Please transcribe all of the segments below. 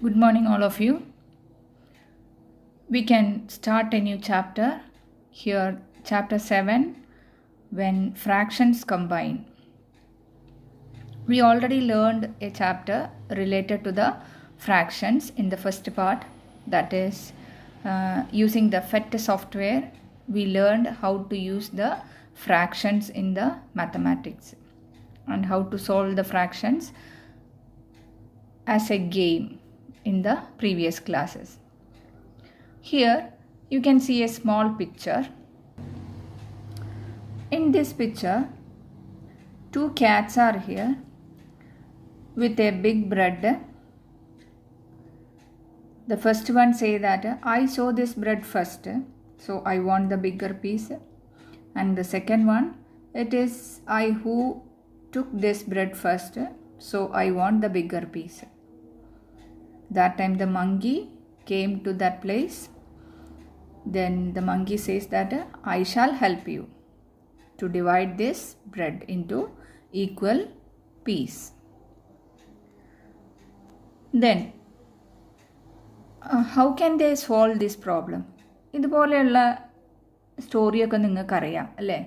Good morning, all of you. We can start a new chapter here, chapter 7, when fractions combine. We already learned a chapter related to the fractions in the first part, that is, using the PhET software. We learned how to use the fractions in the mathematics and how to solve the fractions as a game in the previous classes. Here you can see a small picture. In this picture, two cats are here with a big bread. The first one say that I saw this bread first, so I want the bigger piece. And the second one, it is I who took this bread first, so I want the bigger piece. That time the monkey came to that place. Then the monkey says that I shall help you to divide this bread into equal piece. Then how can they solve this problem? ഇതുപോലെയുള്ള സ്റ്റോറിയൊക്കെ നിങ്ങൾക്കറിയാം അല്ലേ?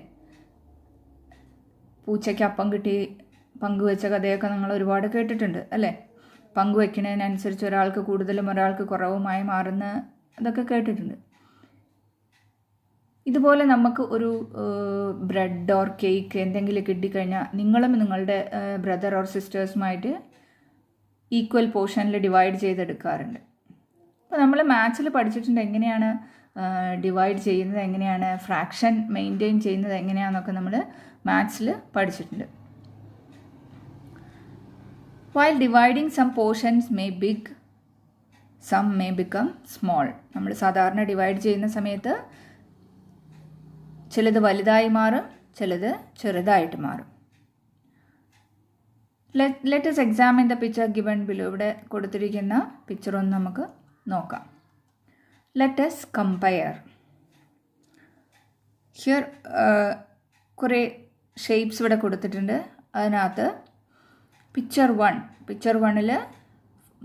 പൂച്ചയ്ക്ക് അപ്പം കിട്ടി പങ്കുവെച്ച കഥയൊക്കെ നിങ്ങൾ ഒരുപാട് കേട്ടിട്ടുണ്ട് അല്ലേ? പങ്കുവെക്കുന്നതിനനുസരിച്ച് ഒരാൾക്ക് കൂടുതലും ഒരാൾക്ക് കുറവുമായി മാറുന്ന അതൊക്കെ കേട്ടിട്ടുണ്ട്. ഇതുപോലെ നമുക്ക് ഒരു ബ്രെഡ് ഓർ കേക്ക് എന്തെങ്കിലും കിട്ടിക്കഴിഞ്ഞാൽ നിങ്ങളും നിങ്ങളുടെ ബ്രദർ ഓർ സിസ്റ്റേഴ്സുമായിട്ട് ഈക്വൽ പോർഷനിൽ ഡിവൈഡ് ചെയ്തെടുക്കാറുണ്ട്. അപ്പോൾ നമ്മൾ മാത്സിൽ പഠിച്ചിട്ടുണ്ട് എങ്ങനെയാണ് ഡിവൈഡ് ചെയ്യുന്നത്, എങ്ങനെയാണ് ഫ്രാക്ഷൻ മെയിൻറ്റെയിൻ ചെയ്യുന്നത് എങ്ങനെയാണെന്നൊക്കെ നമ്മൾ മാത്സിൽ പഠിച്ചിട്ടുണ്ട്. While dividing, some portions may big, some may become small. നമ്മൾ സാധാരണ ഡിവൈഡ് ചെയ്യുന്ന സമയത്ത് ചിലത് വലുതായി മാറും, ചിലത് ചെറുതായിട്ട് മാറും. Let us examine the picture given below. ഇവിടെ കൊടുത്തിരിക്കുന്ന പിക്ചർ ഒന്ന് നമുക്ക് നോക്കാം. Let us compare. Here കുറേ ഷേപ്സ് ഇവിടെ കൊടുത്തിട്ടുണ്ട്. അതിനകത്ത് പിക്ചർ 1ൽ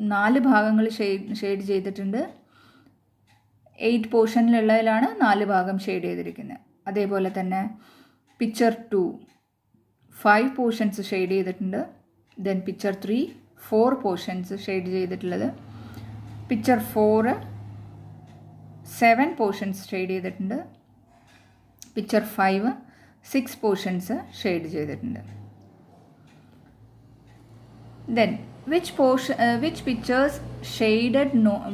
4 ഭാഗങ്ങൾ ഷെയ്ഡ് ചെയ്തിട്ടുണ്ട്. 8 പോർഷനിലുള്ളതിലാണ് 4 ഭാഗം ഷെയ്ഡ് ചെയ്തിരിക്കുന്നത്. അതേപോലെ തന്നെ പിക്ചർ 2 5 പോർഷൻസ് ഷെയ്ഡ് ചെയ്തിട്ടുണ്ട്. ദെൻ പിക്ചർ 3 4 പോർഷൻസ് ഷെയ്ഡ് ചെയ്തിട്ടുള്ളത്. പിക്ചർ 4 7 പോർഷൻസ് ഷെയ്ഡ് ചെയ്തിട്ടുണ്ട്. പിക്ചർ 5 6 പോർഷൻസ് ഷെയ്ഡ് ചെയ്തിട്ടുണ്ട്. Then which pictures shaded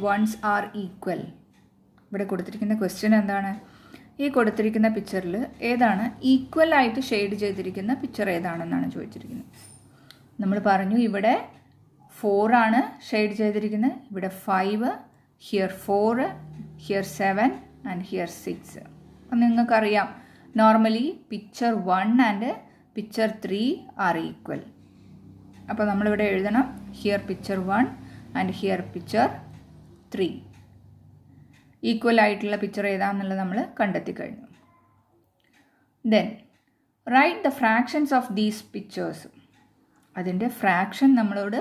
ones are equal? ഇവിടെ കൊടുത്തിരിക്കുന്ന ക്വസ്റ്റ്യൻ എന്താണ്? ഈ കൊടുത്തിരിക്കുന്ന പിക്ചറിൽ ഏതാണ് ഈക്വൽ ആയിട്ട് ഷെയ്ഡ് ചെയ്തിരിക്കുന്ന പിക്ചർ ഏതാണെന്നാണ് ചോദിച്ചിരിക്കുന്നത്. നമ്മൾ പറഞ്ഞു ഇവിടെ 4 ആണ് ഷെയ്ഡ് ചെയ്തിരിക്കുന്നത്, ഇവിടെ 5, ഹിയർ 4, ഹിയർ 7 ആൻഡ് ഹിയർ 6. അപ്പം നിങ്ങൾക്കറിയാം normally picture 1 and picture 3 are equal. അപ്പോൾ നമ്മളിവിടെ എഴുതണം here picture 1 and here picture 3. Equal ആയിട്ടുള്ള പിക്ചർ ഏതാണെന്നുള്ളത് നമ്മൾ കണ്ടെത്തി കഴിഞ്ഞു. Then write the fractions of these pictures. അതിൻ്റെ ഫ്രാക്ഷൻ നമ്മളോട്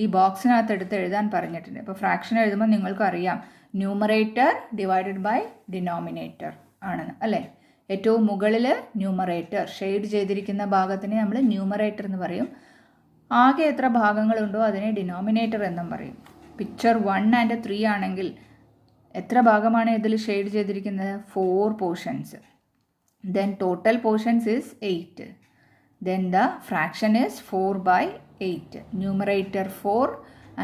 ഈ ബോക്സിനകത്ത് എടുത്ത് എഴുതാൻ പറഞ്ഞിട്ടുണ്ട്. അപ്പോൾ ഫ്രാക്ഷൻ എഴുതുമ്പോൾ നിങ്ങൾക്കറിയാം ന്യൂമറേറ്റർ ഡിവൈഡഡ് ബൈ ഡിനോമിനേറ്റർ ആണ് അല്ലേ? ഏറ്റവും മുകളിൽ ന്യൂമറേറ്റർ ഷെയ്ഡ് ചെയ്തിരിക്കുന്ന ഭാഗത്തിനെ നമ്മൾ ന്യൂമറേറ്റർ എന്ന് പറയും. ആകെ എത്ര ഭാഗങ്ങളുണ്ടോ അതിനെ ഡിനോമിനേറ്റർ എന്നും പറയും. പിക്ചർ 1 ആൻഡ് 3 ആണെങ്കിൽ എത്ര ഭാഗമാണ് ഇതിൽ ഷെയ്ഡ് ചെയ്തിരിക്കുന്നത്? 4 portions. Then total portions is 8. Then the fraction is 4/8. Numerator 4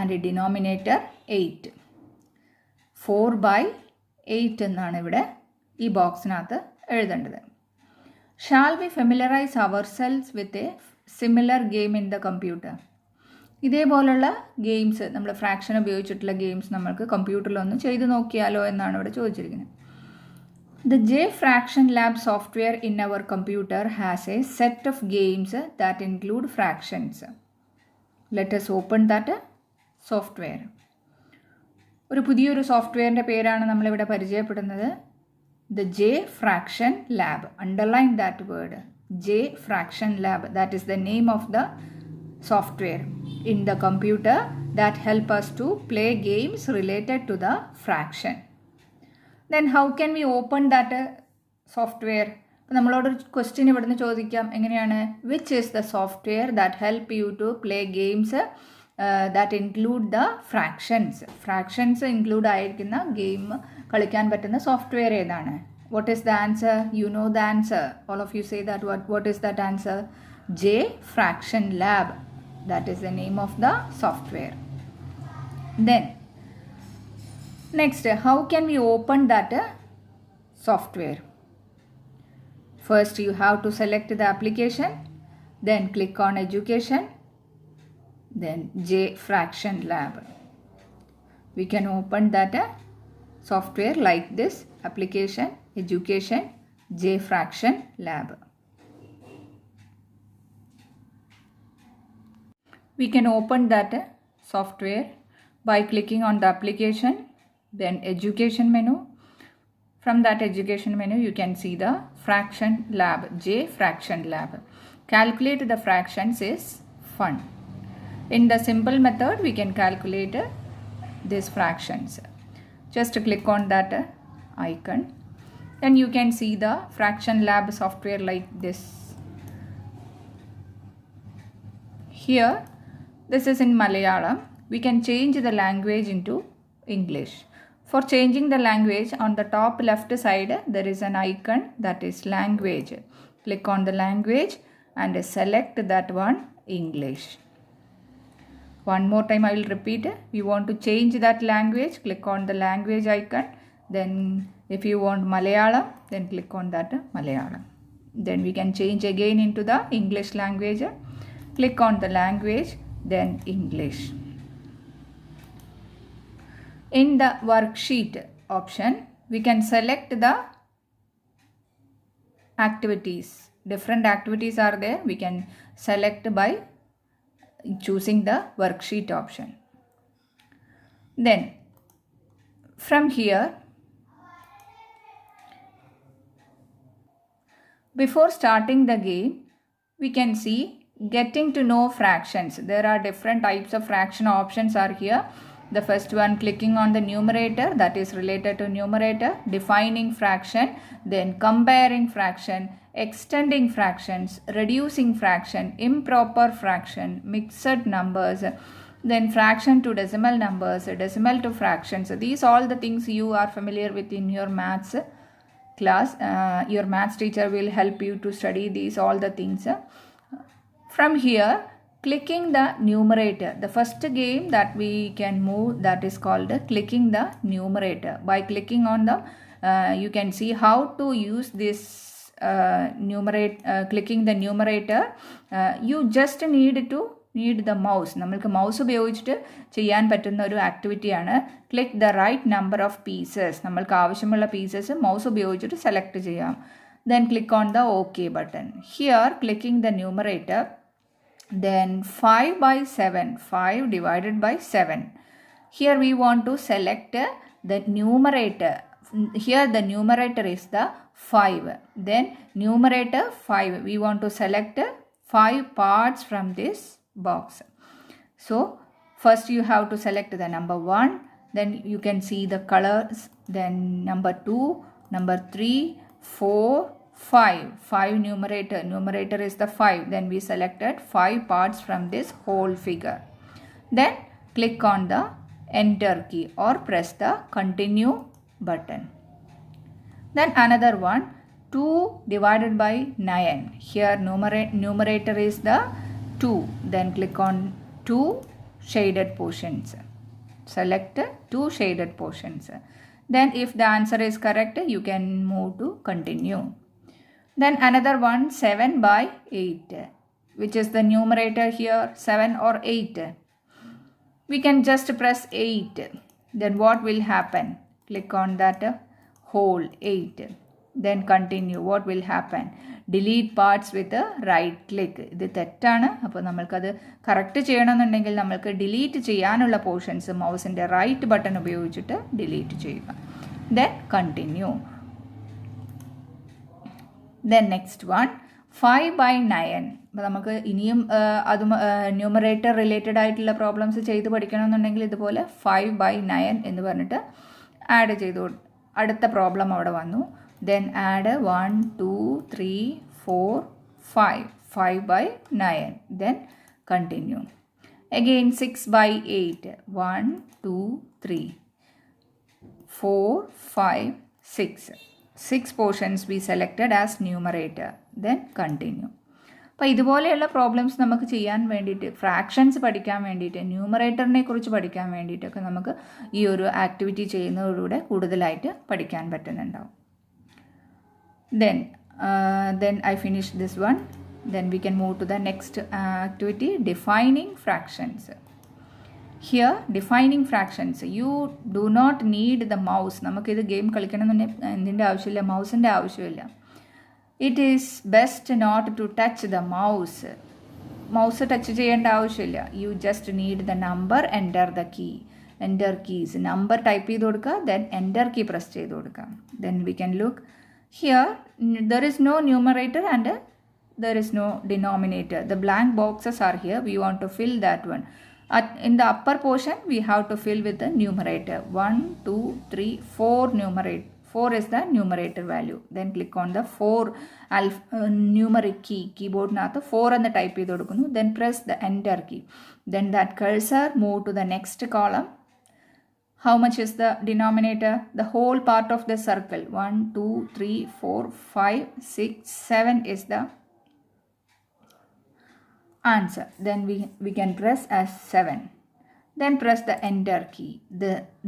and denominator 8. 4/8 എന്നാണ് ഇവിടെ ഈ ബോക്സിനകത്ത് എഴുതേണ്ടത്. Shall we familiarise ourselves with a similar game in the computer? ഇതേപോലുള്ള ഗെയിംസ് നമ്മൾ ഫ്രാക്ഷൻ ഉപയോഗിച്ചിട്ടുള്ള ഗെയിംസ് നമ്മൾക്ക് കമ്പ്യൂട്ടറിലൊന്ന് ചെയ്ത് നോക്കിയാലോ എന്നാണ് ഇവിടെ ചോദിച്ചിരിക്കുന്നത്. The J Fraction Lab software in our computer has a set of games that include fractions. Let us open that software. ഒരു പുതിയൊരു സോഫ്റ്റ്വെയറിൻ്റെ പേരാണ് നമ്മളിവിടെ പരിചയപ്പെടുന്നത്. The J Fraction lab. Underline that word. J Fraction Lab, that is the name of the software. in the computer that help us to play games related to the fraction. Then how can we open that software? നമ്മളോട് question ഇവിടുന്ന് ചോദിക്കാം എങ്ങനെയാണ്, which is the software that help you to play games that include the fractions include ആയിരിക്കുന്ന game കളിക്കാൻ പറ്റുന്ന software ഏതാണ്? What is the answer? You know the answer. All of you say that what is that answer? J Fraction Lab. That is the name of the software. Then next, how can we open that software? First you have to select the application, then click on education, then J Fraction Lab. We can open that software like this: application, education, J Fraction Lab. We can open that software by clicking on the application, then education menu. From that education menu, you can see the fraction lab, J Fraction Lab. Calculate the fractions is fun. In the simple method, we can calculate these fractions. Just click on that icon. Then you can see the fraction lab software like this. Here, this is in Malayalam. We can change the language into English. For changing the language, on the top left side, there is an icon that is language. Click on the language and select that one, English. One more time I will repeat. We want to change that language. Click on the language icon. Then if you want Malayalam, then click on that Malayalam. Then we can change again into the English language. Click on the language, then English. In the worksheet option, we can select the activities. Different activities are there. We can select by choosing the worksheet option. Then from here, before starting the game, we can see getting to know fractions. There are different types of fraction options are here. The first one, clicking on the numerator, that is related to numerator, defining fraction, then comparing fraction, extending fractions, reducing fraction, improper fraction, mixed numbers, then fraction to decimal numbers, decimal to fractions. These all the things you are familiar with in your maths class. Your maths teacher will help you to study these all the things. From here, clicking the numerator, the first game that we can move, that is called clicking the numerator. By clicking on the, you can see how to use this clicking the numerator. You just need the mouse. നമ്മൾക്ക് mouse ഉപയോഗിച്ചിട്ട് ചെയ്യാൻ പറ്റുന്ന ഒരു ആക്ടിവിറ്റിയാണ്. Click the right number of pieces. നമ്മൾക്ക് ആവശ്യമുള്ള pieces mouse ഉപയോഗിച്ചിട്ട് select ചെയ്യാം. Then click on the OK button. Here, clicking the numerator, then 5 by 7, 5 divided by 7. Here we want to select the numerator. Here the numerator is the 5. Then numerator 5. We want to select 5 parts from this box. So first you have to select the number 1. Then you can see the colors. Then number 2, number 3, 4, 5 numerator is the 5. Then we selected 5 parts from this whole figure. Then click on the enter key or press the continue button. Then another one, 2 divided by 9. Here numerator is the 2. Then click on 2 shaded portions. Select 2 shaded portions. Then if the answer is correct, you can move to continue. Then another one, 7 by 8, which is the numerator here, 7 or 8. We can just press 8. Then what will happen? Click on that whole 8. Then continue. What will happen? Delete parts with a right click. ഇത് തെറ്റാണ്. അപ്പോൾ നമ്മൾക്കത് correct ചെയ്യണമെന്നുണ്ടെങ്കിൽ നമ്മൾക്ക് delete ചെയ്യാനുള്ള portions മൗസിൻ്റെ right button ഉപയോഗിച്ചിട്ട് delete ചെയ്യുക. Then continue. Then next one, 5/9. അപ്പോൾ നമുക്ക് ഇനിയും അതും ന്യൂമറേറ്റർ റിലേറ്റഡ് ആയിട്ടുള്ള പ്രോബ്ലംസ് ചെയ്ത് പഠിക്കണമെന്നുണ്ടെങ്കിൽ ഇതുപോലെ 5/9 എന്ന് പറഞ്ഞിട്ട് ആഡ് ചെയ്തു. അടുത്ത പ്രോബ്ലം അവിടെ വന്നു. Then add 1 2 3 4 5. 5/9. Then continue. Again 6/8. 1 2 3 4 5 6. 6 portions we selected as numerator. Then continue. അപ്പോൾ ഇതുപോലെയുള്ള പ്രോബ്ലംസ് നമുക്ക് ചെയ്യാൻ വേണ്ടിയിട്ട്, ഫ്രാക്ഷൻസ് പഠിക്കാൻ വേണ്ടിയിട്ട്, ന്യൂമറേറ്ററിനെ കുറിച്ച് പഠിക്കാൻ വേണ്ടിയിട്ടൊക്കെ നമുക്ക് ഈ ഒരു ആക്ടിവിറ്റി ചെയ്യുന്നതിലൂടെ കൂടുതലായിട്ട് പഠിക്കാൻ പറ്റുന്നുണ്ടാവും. Then I finished this one. Then we can move to the next activity, defining fractions. Here, defining fractions. You do not need the mouse. നമുക്കിത് ഗെയിം കളിക്കണമെന്നുണ്ടെങ്കിൽ എന്തിൻ്റെ ആവശ്യമില്ല, മൗസിൻ്റെ ആവശ്യമില്ല. It is best not to touch the mouse. Mouse touch ചെയ്യേണ്ട ആവശ്യമില്ല. You just need the number, enter the key. Enter keys. Number type ചെയ്ത് കൊടുക്കുക, then enter key press ചെയ്ത് കൊടുക്കുക. Then we can look. Here, there is no numerator and there is no denominator. The blank boxes are here. We want to fill that one. In the upper portion, we have to fill with the numerator. 1 2 3 4 numerator. 4 is the numerator value. Then click on the 4 numeric key. Keyboard nathu 4 and the type ചെയ്തു കൊടുക്കുന്നു. Then press the enter key. Then that cursor move to the next column. How much is the denominator? The whole part of the circle. 1 2 3 4 5 6 7 is the answer. Then we can press as 7. Then press the enter key.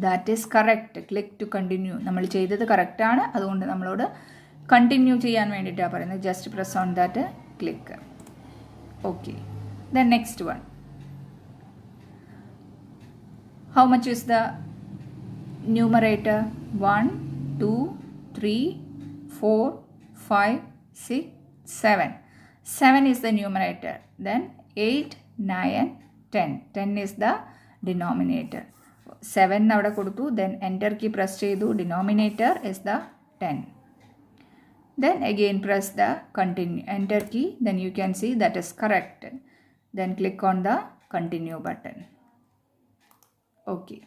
That is correct. Click to continue. നമ്മൾ ചെയ്തത് correct ആണ്, അതുകൊണ്ട് നമ്മളോട് continue ചെയ്യാൻ വേണ്ടിയിട്ടാണ് പറയുന്നത്. Just press on that click. Okay. Then next one. How much is the numerator? 1 2 3 4 5 6 7. 7 is the numerator. Then 8 9 10. 10 is the denominator. 7 അവിടെ കൊടുത്തു. Then enter key press ചെയ്തു. Denominator is the 10. Then again press the continue enter key. Then you can see that is correct. Then click on the continue button. Okay.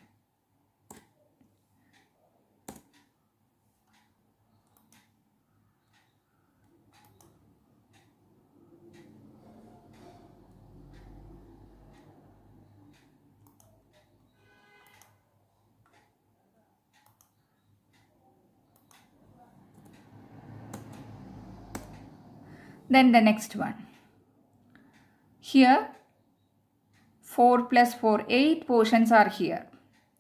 Then the next one. Here 4 plus 4, 8 portions are here.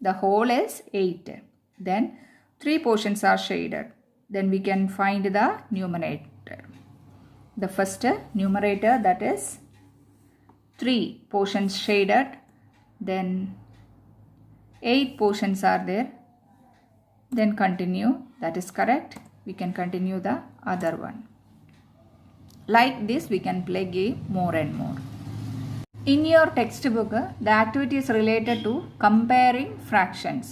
The whole is 8. Then 3 portions are shaded. Then we can find the numerator. The first numerator, that is 3 portions shaded. Then 8 portions are there. Then continue. That is correct. We can continue the other one. Like this, we can play game more and more. In your textbook, the activity is related to comparing fractions.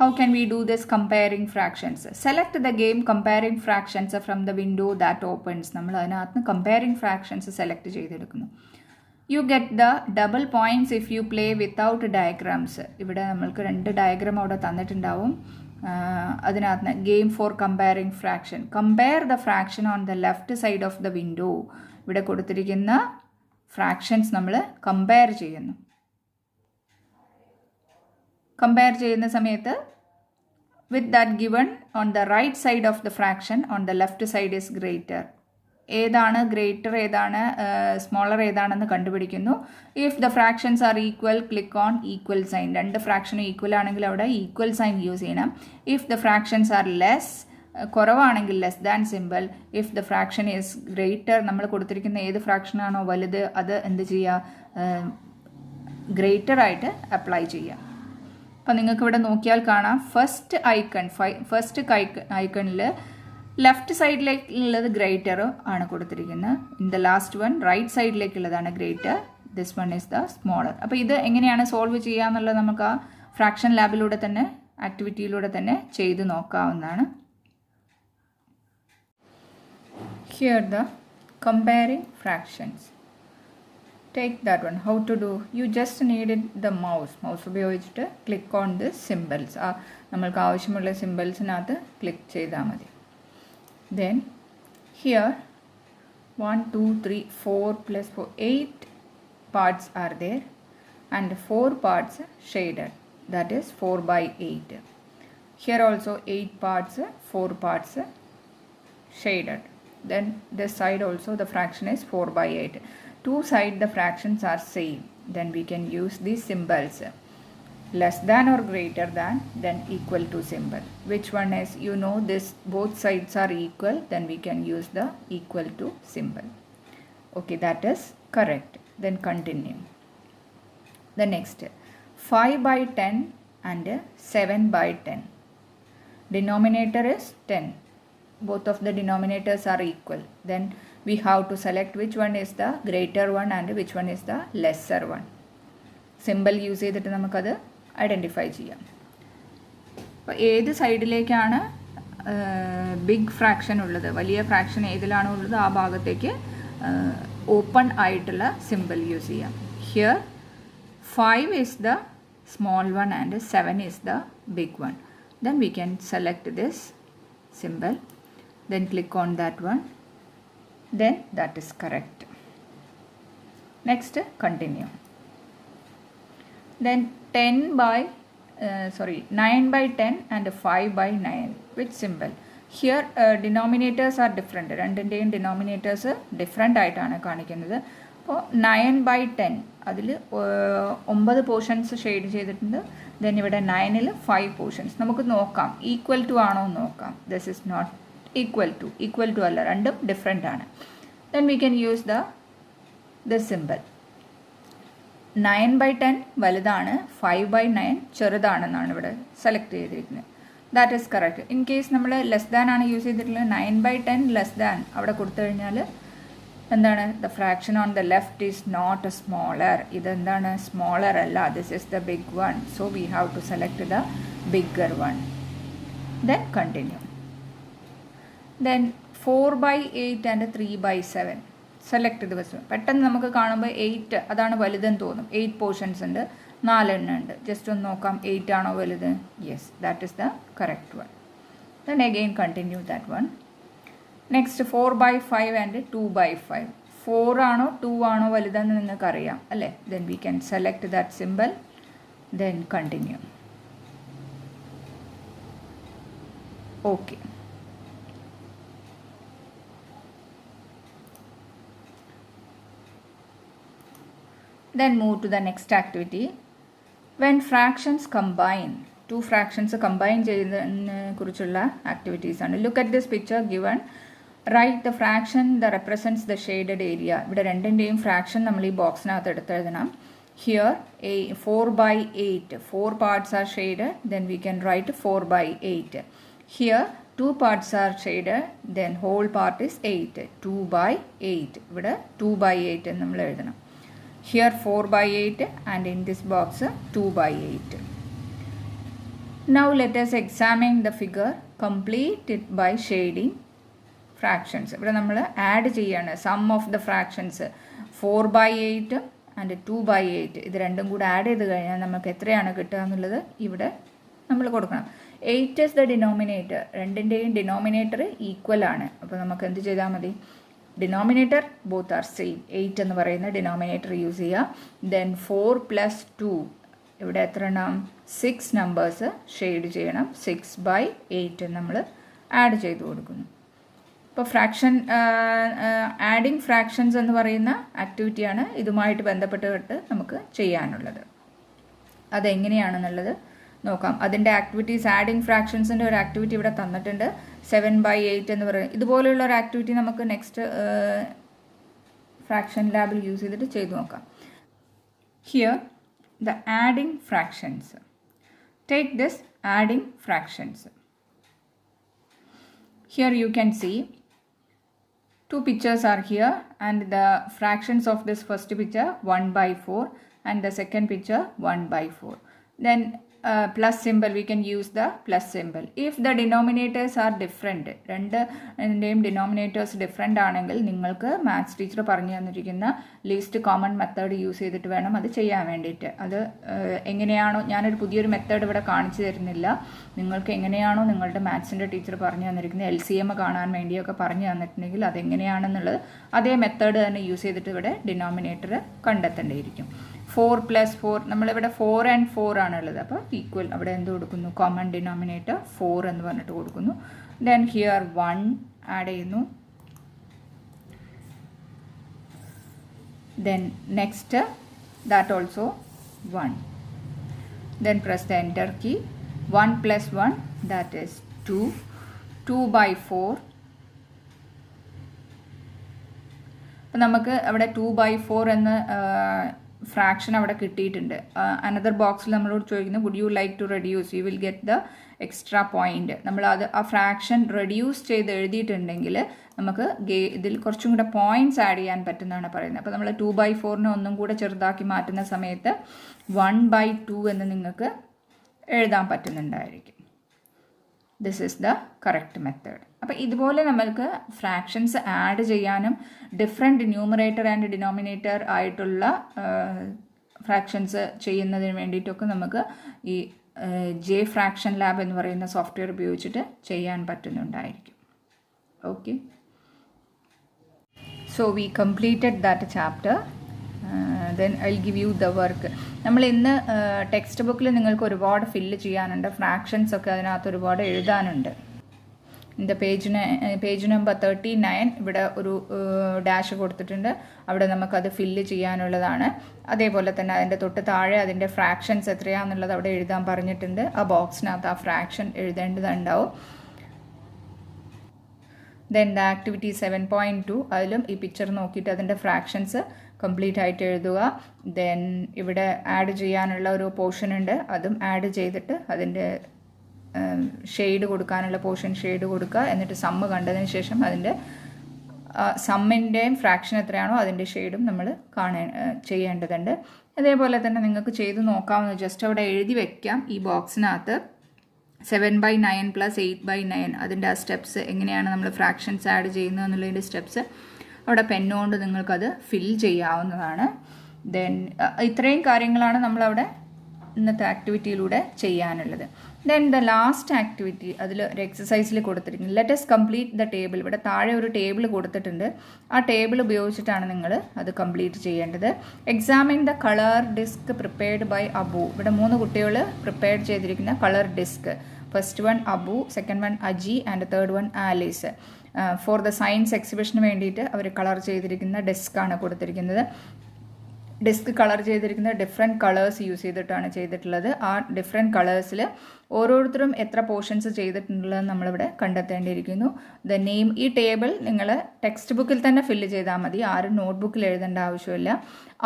How can we do this comparing fractions? Select the game comparing fractions from the window that opens. നമ്മൾ അതിനകത്ത് comparing fractions select ചെയ്തെടുക്കുന്നു. You get the double points if you play without diagrams. ഇവിടെ നമ്മൾക്ക് 2 diagram അവിടെ തന്നിട്ടുണ്ടാവും. അതിനകത്ത് game for comparing fraction. Compare the fraction on the left side of the window. ഇവിടെ കൊടുത്തിരിക്കുന്ന fractions നമ്മൾ കമ്പയർ ചെയ്യുന്നു. കമ്പയർ ചെയ്യുന്ന സമയത്ത് with that given on the right side of the fraction on the left side is greater. ഏതാണ് greater, ഏതാണ് smaller, ഏതാണെന്ന് കണ്ടുപിടിക്കുന്നു. If the fractions are equal, click on equal sign. 2 ഫ്രാക്ഷനും ഈക്വൽ ആണെങ്കിൽ അവിടെ ഈക്വൽ സൈൻ യൂസ് ചെയ്യണം. If the fractions are less, കുറവാണെങ്കിൽ less than simple. If the fraction is greater, നമ്മൾ കൊടുത്തിരിക്കുന്ന ഏത് ഫ്രാക്ഷനാണോ വലുത് അത് എന്ത് ചെയ്യുക, ഗ്രേറ്റർ ആയിട്ട് അപ്ലൈ ചെയ്യുക. അപ്പം നിങ്ങൾക്ക് ഇവിടെ നോക്കിയാൽ കാണാം ഫസ്റ്റ് ഐക്കണിൽ ലെഫ്റ്റ് സൈഡിലേക്കുള്ളത് ഗ്രേറ്റർ ആണ് കൊടുത്തിരിക്കുന്നത്. In the last one right സൈഡിലേക്കുള്ളതാണ് greater. This one is the smaller. അപ്പോൾ ഇത് എങ്ങനെയാണ് സോൾവ് ചെയ്യുക എന്നുള്ളത് നമുക്ക് ആ ഫ്രാക്ഷൻ ലാബിലൂടെ തന്നെ, ആക്ടിവിറ്റിയിലൂടെ തന്നെ ചെയ്ത് നോക്കാവുന്നതാണ്. Here the comparing fractions. Take that one. How to do? You just needed the mouse ഉപയോഗിച്ചിട്ട് click on the symbols. നമ്മൾക്ക് ആവശ്യമുള്ള സിമ്പിൾസിനകത്ത് ക്ലിക്ക് ചെയ്താൽ മതി. Then here 1 2 3 4 plus 4 8 parts are there and 4 parts shaded, that is 4 by 8. Here also 8 parts, 4 parts shaded. Then this side also the fraction is 4 by 8. Two sides the fractions are same. Then we can use these symbols. Less than or greater than, then equal to symbol. Which one is, you know, this both sides are equal, then we can use the equal to symbol. Okay, that is correct. Then continue. The next 5 by 10 and 7 by 10. Denominator is 10. Both of the denominators are equal. Then we have to select which one is the greater one and which one is the lesser one. Symbol use ചെയ്തിട്ട് നമുക്കത് identify ചെയ്യാം. അപ്പോൾ ഏത് സൈഡിലേക്കാണ് big fraction ഉള്ളത്, വലിയ fraction ഏതിലാണോ ഉള്ളത് ആ ഭാഗത്തേക്ക് ഓപ്പൺ ആയിട്ടുള്ള സിമ്പിൾ യൂസ് ചെയ്യാം. Here 5 is the small one and 7 is the big one. Then we can select this symbol, then click on that one, then that is correct. Next, continue. Then 9 by 10 and 5 by 9, which symbol? Here denominators are different. രണ്ടിൻ്റെയും denominators different ആയിട്ടാണ് കാണിക്കുന്നത്. അപ്പോൾ 9 by 10 അതിൽ 9 portions shade ചെയ്തിട്ടുണ്ട്. Then ഇവിടെ 9ൽ 5 portions. നമുക്ക് നോക്കാം equal to ആണോ എന്ന് നോക്കാം. This is not equal to അല്ല, രണ്ടും ഡിഫറെൻ്റ് ആണ്. Then we can use the simple. 9 by 10 വലുതാണ്, 5 by 9 ചെറുതാണെന്നാണ് ഇവിടെ സെലക്ട് ചെയ്തിരിക്കുന്നത്. That is correct. In case നമ്മൾ ലെസ് ദാൻ ആണ് യൂസ് ചെയ്തിട്ടുള്ളത്, 9 by 10 ലെസ് ദാൻ അവിടെ കൊടുത്തു കഴിഞ്ഞാൽ എന്താണ്, the fraction on the left is not a smaller. ഇതെന്താണ്, സ്മോളർ അല്ല, this is the big one. So we have to select the bigger one. Then continue. Then 4 by 8 and 3 by 7 select ചെയ്ത് വെച്ചു. പെട്ടെന്ന് നമുക്ക് കാണുമ്പോൾ 8 അതാണ് വലുതെന്ന് തോന്നും. 8 പോർഷൻസ് ഉണ്ട്, 4 എണ്ണം ഉണ്ട്. ജസ്റ്റ് ഒന്ന് നോക്കാം 8 ആണോ വലുത്. Yes, that is the correct one. Then again continue that one. Next 4 by 5 and 2 by 5. 4 ആണോ 2 ആണോ വലുതെന്ന് നിങ്ങൾക്കറിയാം അല്ലേ. Then we can select that simple, then continue. Okay. Then move to the next activity. When fractions combine, two fractions combine ചെയ്യുന്നതിനെ കുറിച്ചുള്ള activities ആണ്. Look at this picture given. Write the fraction that represents the shaded area. ഇവിടെ രണ്ടിൻ്റെയും fraction നമ്മൾ ഈ ബോക്സിനകത്ത് എടുത്തെഴുതണം. Here 4 by 8. 4 parts are shaded. Then we can write 4 by 8. Here 2 parts are shaded. Then whole part is 8. 2 by 8. ഇവിടെ 2 by 8 എന്ന് നമ്മൾ എഴുതണം. Here 4 by 8 and in this box 2 by 8. Now let us examine the figure. Complete it by shading fractions. ഇവിടെ നമ്മൾ add ചെയ്യാണ് sum of the fractions. 4 by 8 and 2 by 8 ഇത് രണ്ടും കൂടെ ആഡ് ചെയ്ത് കഴിഞ്ഞാൽ നമുക്ക് എത്രയാണ് കിട്ടുക എന്നുള്ളത് ഇവിടെ നമ്മൾ കൊടുക്കണം. 8 is the denominator. രണ്ടിൻ്റെയും ഡിനോമിനേറ്റർ ഈക്വൽ ആണ്. അപ്പോൾ നമുക്ക് എന്ത് ചെയ്താൽ മതി, ഡിനോമിനേറ്റർ ബോത്ത് ആർ സെയിം. 8 എന്ന് പറയുന്ന ഡിനോമിനേറ്റർ യൂസ് ചെയ്യുക. ദെൻ 4 + 2 ഇവിടെ എത്ര എണ്ണം, 6 നമ്പേഴ്സ് ഷെയ്ഡ് ചെയ്യണം. 6 by 8 നമ്മൾ ആഡ് ചെയ്ത് കൊടുക്കുന്നു. ഇപ്പോൾ ഫ്രാക്ഷൻ ആഡിങ് ഫ്രാക്ഷൻസ് എന്ന് പറയുന്ന ആക്ടിവിറ്റിയാണ് ഇതുമായിട്ട് ബന്ധപ്പെട്ടിട്ട് നമുക്ക് ചെയ്യാനുള്ളത്. അതെങ്ങനെയാണെന്നുള്ളത് നോക്കാം. അതിൻ്റെ ആക്ടിവിറ്റീസ്, ആഡിങ് ഫ്രാക്ഷൻസിൻ്റെ ഒരു ആക്ടിവിറ്റി ഇവിടെ തന്നിട്ടുണ്ട്. 7 by 8 എന്ന് പറയുന്നത് ഇതുപോലെയുള്ള ഒരു ആക്ടിവിറ്റി നമുക്ക് നെക്സ്റ്റ് ഫ്രാക്ഷൻ ലാബിൽ യൂസ് ചെയ്തിട്ട് ചെയ്തു നോക്കാം. Here the adding fractions. Take this adding fractions. Here you can see 2 pictures are here and the fractions of this first picture 1 by 4 and the second picture 1 by 4. Then plus symbol, we can use the plus symbol. If the denominators are different, രണ്ടിൻ്റെയും denominators different ആണെങ്കിൽ നിങ്ങൾക്ക് maths teacher പറഞ്ഞു തന്നിരിക്കുന്ന least common method use ചെയ്തിട്ട് വേണം അത് ചെയ്യാൻ വേണ്ടിയിട്ട്. അത് എങ്ങനെയാണോ, ഞാനൊരു പുതിയൊരു മെത്തേഡ് ഇവിടെ കാണിച്ചു തരുന്നില്ല, നിങ്ങൾക്ക് എങ്ങനെയാണോ നിങ്ങളുടെ മാത്സിൻ്റെ ടീച്ചർ പറഞ്ഞു തന്നിരിക്കുന്നത് LCM കാണാൻ വേണ്ടിയൊക്കെ പറഞ്ഞു തന്നിട്ടുണ്ടെങ്കിൽ അതെങ്ങനെയാണെന്നുള്ളത് അതേ മെത്തേഡ് തന്നെ യൂസ് ചെയ്തിട്ട് ഇവിടെ ഡിനോമിനേറ്റർ കണ്ടെത്തേണ്ടിയിരിക്കും. 4 + 4, നമ്മളിവിടെ 4 and 4 ആണുള്ളത്, അപ്പോൾ ഈക്വൽ അവിടെ എന്ത് കൊടുക്കുന്നു, കോമൺ ഡിനോമിനേറ്റർ 4 എന്ന് പറഞ്ഞിട്ട് കൊടുക്കുന്നു. ദെൻ ഹിയർ 1 ആഡ് ചെയ്യുന്നു. Then next that also 1. Then press the enter key. 1 + 1 that is 2. 2/4. അപ്പം നമുക്ക് അവിടെ 2/4 എന്ന ഫ്രാക്ഷൻ അവിടെ കിട്ടിയിട്ടുണ്ട്. അനദർ ബോക്സിൽ നമ്മളോട് ചോദിക്കുന്നത് would you like to reduce, you will get the extra point. നമ്മൾ അത് ആ ഫ്രാക്ഷൻ റെഡ്യൂസ് ചെയ്ത് എഴുതിയിട്ടുണ്ടെങ്കിൽ നമുക്ക് ഇതിൽ കുറച്ചും കൂടെ പോയിന്റ്സ് ആഡ് ചെയ്യാൻ പറ്റുന്നതാണ് പറയുന്നത്. അപ്പോൾ നമ്മൾ 2/4 ഒന്നും കൂടെ ചെറുതാക്കി മാറ്റുന്ന സമയത്ത് 1/2 എന്ന് നിങ്ങൾക്ക് എഴുതാൻ പറ്റുന്നുണ്ടായിരിക്കും. This is the correct method. അപ്പോൾ ഇതുപോലെ നമ്മൾക്ക് ഫ്രാക്ഷൻസ് ആഡ് ചെയ്യാനും ഡിഫറെൻറ്റ് ന്യൂമറേറ്റർ ആൻഡ് ഡിനോമിനേറ്റർ ആയിട്ടുള്ള ഫ്രാക്ഷൻസ് ചെയ്യുന്നതിന് വേണ്ടിയിട്ടൊക്കെ നമുക്ക് ഈ ജെ ഫ്രാക്ഷൻ ലാബ് എന്ന് പറയുന്ന സോഫ്റ്റ്വെയർ ഉപയോഗിച്ചിട്ട് ചെയ്യാൻ പറ്റുന്നുണ്ടായിരിക്കും. Okay, so we completed that chapter. Then I will give you the work. നമ്മൾ ഇന്ന് ടെക്സ്റ്റ് ബുക്കിൽ നിങ്ങൾക്ക് ഒരുപാട് ഫില്ല് ചെയ്യാനുണ്ട്, ഫ്രാക്ഷൻസ് ഒക്കെ അതിനകത്ത് ഒരുപാട് എഴുതാനുണ്ട്. ഇതിൻ്റെ പേജ് നമ്പർ 39 ഇവിടെ ഒരു ഡാഷ് കൊടുത്തിട്ടുണ്ട്, അവിടെ നമുക്കത് ഫില്ല് ചെയ്യാനുള്ളതാണ്. അതേപോലെ തന്നെ അതിൻ്റെ തൊട്ട് താഴെ അതിൻ്റെ ഫ്രാക്ഷൻസ് എത്രയാണെന്നുള്ളത് അവിടെ എഴുതാൻ പറഞ്ഞിട്ടുണ്ട്. ആ ബോക്സിനകത്ത് ആ ഫ്രാക്ഷൻ എഴുതേണ്ടതുണ്ടാവും. ദെൻ ദ ആക്ടിവിറ്റി 7.2, അതിലും ഈ പിക്ചർ നോക്കിയിട്ട് അതിൻ്റെ ഫ്രാക്ഷൻസ് കംപ്ലീറ്റ് ആയിട്ട് എഴുതുക. ദെൻ ഇവിടെ ആഡ് ചെയ്യാനുള്ള ഒരു പോർഷൻ ഉണ്ട്, അതും ആഡ് ചെയ്തിട്ട് അതിൻ്റെ ഷെയ്ഡ് കൊടുക്കാനുള്ള പോർഷൻ ഷെയ്ഡ് കൊടുക്കുക. എന്നിട്ട് സമ്മ് കണ്ടതിന് ശേഷം അതിൻ്റെ സമ്മിൻ്റെയും ഫ്രാക്ഷൻ എത്രയാണോ അതിൻ്റെ ഷെയ്ഡും നമ്മൾ ചെയ്യേണ്ടതുണ്ട്. അതേപോലെ തന്നെ നിങ്ങൾക്ക് ചെയ്ത് നോക്കാവുന്ന, ജസ്റ്റ് അവിടെ എഴുതി വയ്ക്കാം ഈ ബോക്സിനകത്ത് 7/9 + 8/9 അതിൻ്റെ ആ സ്റ്റെപ്സ് എങ്ങനെയാണ് നമ്മൾ ഫ്രാക്ഷൻസ് ആഡ് ചെയ്യുന്നത് എന്നുള്ളതിൻ്റെ സ്റ്റെപ്സ് അവിടെ പെന്നുകൊണ്ട് നിങ്ങൾക്കത് ഫിൽ ചെയ്യാവുന്നതാണ്. ദെൻ ഇത്രയും കാര്യങ്ങളാണ് നമ്മളവിടെ ഇന്നത്തെ ആക്ടിവിറ്റിയിലൂടെ ചെയ്യാനുള്ളത്. ദെൻ ദ ലാസ്റ്റ് ആക്ടിവിറ്റി അതിൽ ഒരു എക്സസൈസിൽ കൊടുത്തിരിക്കുന്നത് let us complete the table. ഇവിടെ താഴെ ഒരു ടേബിൾ കൊടുത്തിട്ടുണ്ട്, ആ ടേബിൾ ഉപയോഗിച്ചിട്ടാണ് നിങ്ങൾ അത് കംപ്ലീറ്റ് ചെയ്യേണ്ടത്. Examine the colour disc prepared by Abu. ഇവിടെ 3 കുട്ടികൾ പ്രിപ്പയർ ചെയ്തിരിക്കുന്ന colour disc. First one Abu, second one Aji and third one Alice. For the science എക്സിബിഷന് വേണ്ടിയിട്ട് അവർ കളർ ചെയ്തിരിക്കുന്ന ഡെസ്ക്കാണ് കൊടുത്തിരിക്കുന്നത്. ഡിസ്ക് കളർ ചെയ്തിരിക്കുന്ന ഡിഫറെൻറ്റ് കളേഴ്സ് യൂസ് ചെയ്തിട്ടാണ് ചെയ്തിട്ടുള്ളത്. ആ ഡിഫറെൻറ്റ് കളേഴ്സിൽ ഓരോരുത്തരും എത്ര പോർഷൻസ് ചെയ്തിട്ടുള്ളതെന്ന് നമ്മളിവിടെ കണ്ടെത്തേണ്ടിയിരിക്കുന്നു. ദ നെയിം, ഈ ടേബിൾ നിങ്ങൾ ടെക്സ്റ്റ് ബുക്കിൽ തന്നെ ഫില്ല് ചെയ്താൽ മതി, ആരും നോട്ട്ബുക്കിൽ എഴുതേണ്ട ആവശ്യമില്ല.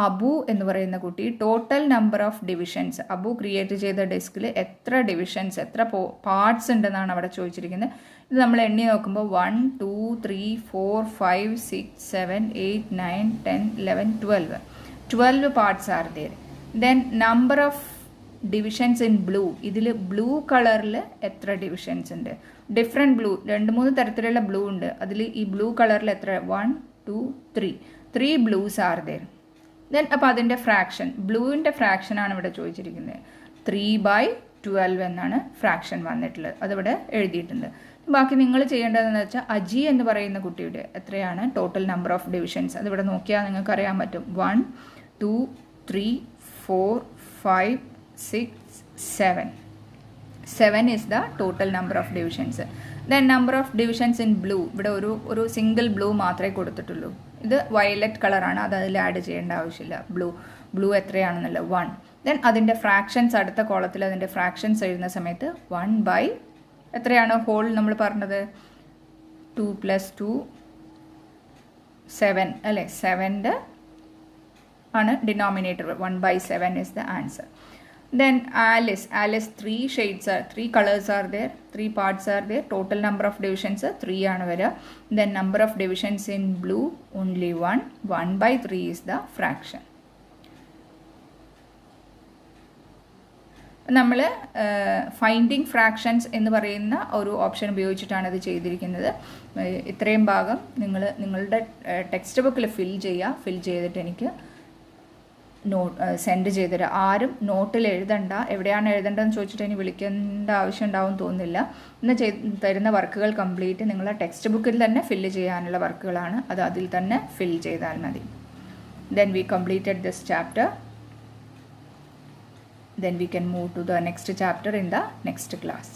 അബു എന്ന് പറയുന്ന കുട്ടി total number of divisions, Abu create ചെയ്ത ഡിസ്കിൽ എത്ര ഡിവിഷൻസ്, എത്ര പാർട്സ് ഉണ്ടെന്നാണ് അവിടെ ചോദിച്ചിരിക്കുന്നത്. ഇത് നമ്മൾ എണ്ണി നോക്കുമ്പോൾ 1 2 3 4 5 6 7 8 9 10 11 12 parts are there. Then number of divisions in blue. ഇതിൽ ബ്ലൂ കളറിൽ എത്ര ഡിവിഷൻസ് ഉണ്ട്? ഡിഫറെൻറ്റ് ബ്ലൂ, 2-3 തരത്തിലുള്ള ബ്ലൂ ഉണ്ട്. അതിൽ ഈ ബ്ലൂ കളറിൽ എത്ര? 1 2 3 ബ്ലൂസ് ആർ ദർ. ദെൻ അപ്പോൾ അതിൻ്റെ ഫ്രാക്ഷൻ, ബ്ലൂവിൻ്റെ ഫ്രാക്ഷനാണ് ഇവിടെ ചോദിച്ചിരിക്കുന്നത്. 3/12 എന്നാണ് ഫ്രാക്ഷൻ വന്നിട്ടുള്ളത്, അതിവിടെ എഴുതിയിട്ടുണ്ട്. ബാക്കി നിങ്ങൾ ചെയ്യേണ്ടതെന്ന് വെച്ചാൽ അജി എന്ന് പറയുന്ന കുട്ടിയുടെ എത്രയാണ് ടോട്ടൽ നമ്പർ ഓഫ് ഡിവിഷൻസ്, അതിവിടെ നോക്കിയാൽ നിങ്ങൾക്ക് അറിയാൻ പറ്റും. 1 2 3 4 5 6 7 7 is the total number of divisions. Then number of divisions in blue, ഇവിടെ ഒരു സിംഗിൾ ബ്ലൂ മാത്രമേ കൊടുത്തിട്ടുള്ളൂ. ഇത് വയലറ്റ് കളറാണ്, അത് അതിൽ ആഡ് ചെയ്യേണ്ട ആവശ്യമില്ല. ബ്ലൂ എത്രയാണെന്നല്ല 1. ദെൻ അതിൻ്റെ ഫ്രാക്ഷൻസ് അടുത്ത കോളത്തിൽ അതിൻ്റെ ഫ്രാക്ഷൻസ് എഴുതുന്ന സമയത്ത് 1/, എത്രയാണ് ഹോൾ നമ്മൾ പറഞ്ഞത്? 2 + 2 7 അല്ലേ? 7ൻ്റെ ആണ് denominator. 1/7 is the answer. Then Alice 3 shades are, 3 colors are there, 3 parts are there. Total number of divisions 3 ആണ് വരിക. Then number of divisions in blue only 1. 1/3 is the fraction. നമ്മൾ ഫൈൻഡിങ് ഫ്രാക്ഷൻസ് എന്ന് പറയുന്ന ഒരു ഓപ്ഷൻ ഉപയോഗിച്ചിട്ടാണ് ഇത് ചെയ്തിരിക്കുന്നത്. ഇത്രയും ഭാഗം നിങ്ങളുടെ ടെക്സ്റ്റ് ബുക്കിൽ ഫിൽ ചെയ്തിട്ട് എനിക്ക് സെൻഡ് ചെയ്തിട്ട്, ആരും നോട്ടിൽ എഴുതണ്ട, എവിടെയാണ് എഴുതേണ്ടതെന്ന് ചോദിച്ചിട്ട് ഇനി വിളിക്കേണ്ട ആവശ്യം ഉണ്ടാവും തോന്നുന്നില്ല. ഇന്ന് തരുന്ന വർക്കുകൾ കംപ്ലീറ്റ് നിങ്ങളുടെ ടെക്സ്റ്റ് ബുക്കിൽ തന്നെ ഫില്ല് ചെയ്യാനുള്ള വർക്കുകളാണ്. അത് അതിൽ തന്നെ ഫിൽ ചെയ്താൽ മതി. Then we completed this chapter. Then we can move to the next chapter in the next class.